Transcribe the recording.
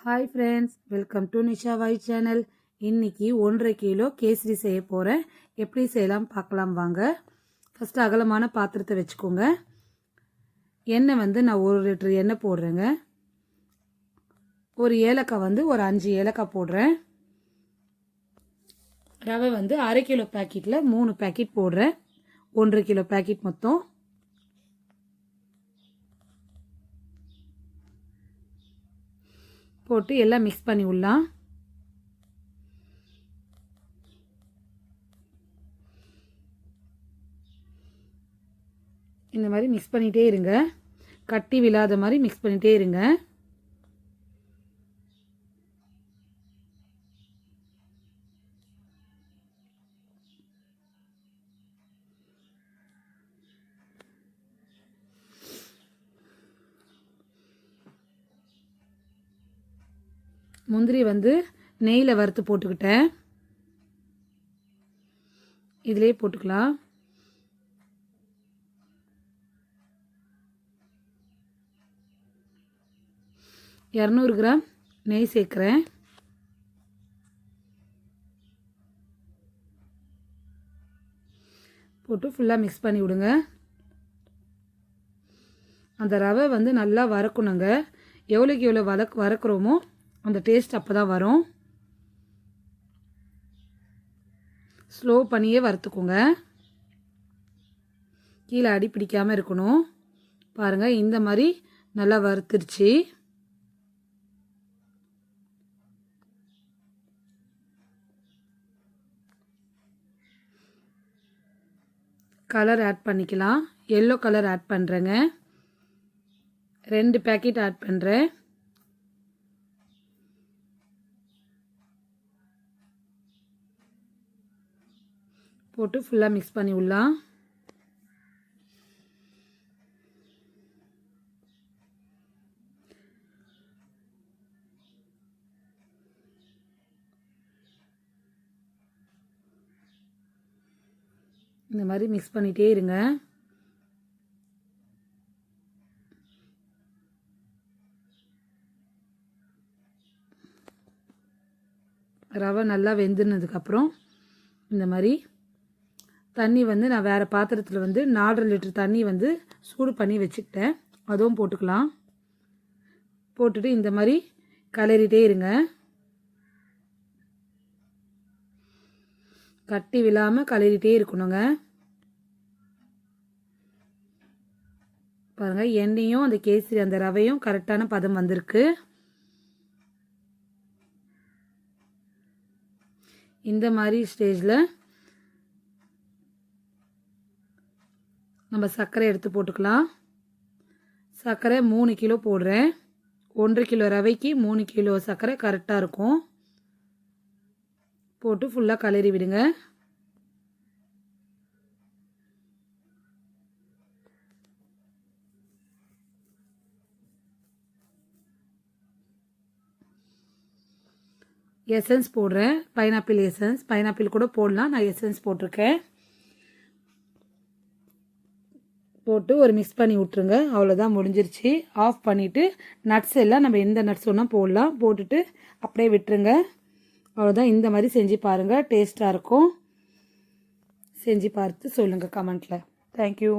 Hi friends, welcome to Nisha why channel. இன்றைக்கி 1.5 kilo kesari செய்ய போகிறேன். எப்படி செய்யலாம் பார்க்கலாம் வாங்க. ஃபஸ்ட்டு அகலமான பாத்திரத்தை வச்சுக்கோங்க. எண்ணெய் நான் 1 லிட்டர் எண்ணெய் போடுறேங்க. ஒரு ஏலக்காய் ஒரு 5 ஏலக்காய் போடுறேன். ரவை 1/2 கிலோ பேக்கெட்டில் 3 பேக்கெட் போடுறேன். 1.5 கிலோ பேக்கெட் மொத்தம். போட்டு எல்லாம் மிக்ஸ் பண்ணி விடலாம். இந்த மாதிரி மிக்ஸ் பண்ணிகிட்டே இருங்க. கட்டி விழாத மாதிரி மிக்ஸ் பண்ணிகிட்டே இருங்க. முந்திரி நெய்யில் வறுத்து போட்டுக்கிட்டேன். இதிலே போட்டுக்கலாம். இரநூறு கிராம் நெய் சேர்க்குறேன். போட்டு ஃபுல்லாக மிக்ஸ் பண்ணி விடுங்க. அந்த ரவை நல்லா வறுக்கணுங்க. எவ்வளோக்கு எவ்வளோ வறுக்கிறோமோ அந்த டேஸ்ட் அப்போ தான் வரும். ஸ்லோ பண்ணியே வறுத்துக்கோங்க. கீழே அடி பிடிக்காமல் இருக்கணும். பாருங்கள், இந்த மாதிரி நல்லா வறுத்துருச்சு. கலர் ஆட் பண்ணிக்கலாம். எல்லோ கலர் ஆட் பண்ணுறேங்க. 2 பேக்கெட் ஆட் பண்ணுறேன். போட்டு ஃபுல்லாக மிக்ஸ் பண்ணி விடலாம். இந்த மாதிரி மிக்ஸ் பண்ணிகிட்டே இருங்க. ரவை நல்லா வெந்துனதுக்கப்புறம் இந்த மாதிரி தண்ணி நான் வேறு பாத்திரத்தில் 4.5 லிட்டர் தண்ணி சூடு பண்ணி வச்சுக்கிட்டேன். அதுவும் போட்டுக்கலாம். போட்டுட்டு இந்த மாதிரி கிளறிட்டே இருங்க. கட்டி விழாமல் கிளறிட்டே இருக்கணுங்க. பாருங்கள், எண்ணெயும் அந்த கேசரி அந்த ரவையும் கரெக்டான பதம் வந்திருக்கு. இந்த மாதிரி ஸ்டேஜில் நம்ம சர்க்கரை எடுத்து போட்டுக்கலாம். சர்க்கரை 3 கிலோ போடுறேன். 1.5 கிலோ ரவைக்கு 3 கிலோ சர்க்கரை கரெக்டாக இருக்கும். போட்டு ஃபுல்லாக கிளறி விடுங்க. எசன்ஸ் போடுறேன். Pineapple essence. பைனாப்பிள் கூட போடலாம். நான் எசன்ஸ் போட்டிருக்கேன். போட்டு ஒரு மிக்ஸ் பண்ணி விட்ருங்க. அவ்வளோதான், முடிஞ்சிருச்சு. ஆஃப் பண்ணிவிட்டு நட்ஸ் எல்லாம் நம்ம எந்த நட்ஸ் வேணால் போடலாம். போட்டுட்டு அப்படியே விட்டுருங்க. அவ்வளோதான். இந்த மாதிரி செஞ்சு பாருங்கள். டேஸ்ட்டாக இருக்கும். செஞ்சு பார்த்து சொல்லுங்கள் கமெண்ட்டில். தேங்க்யூ.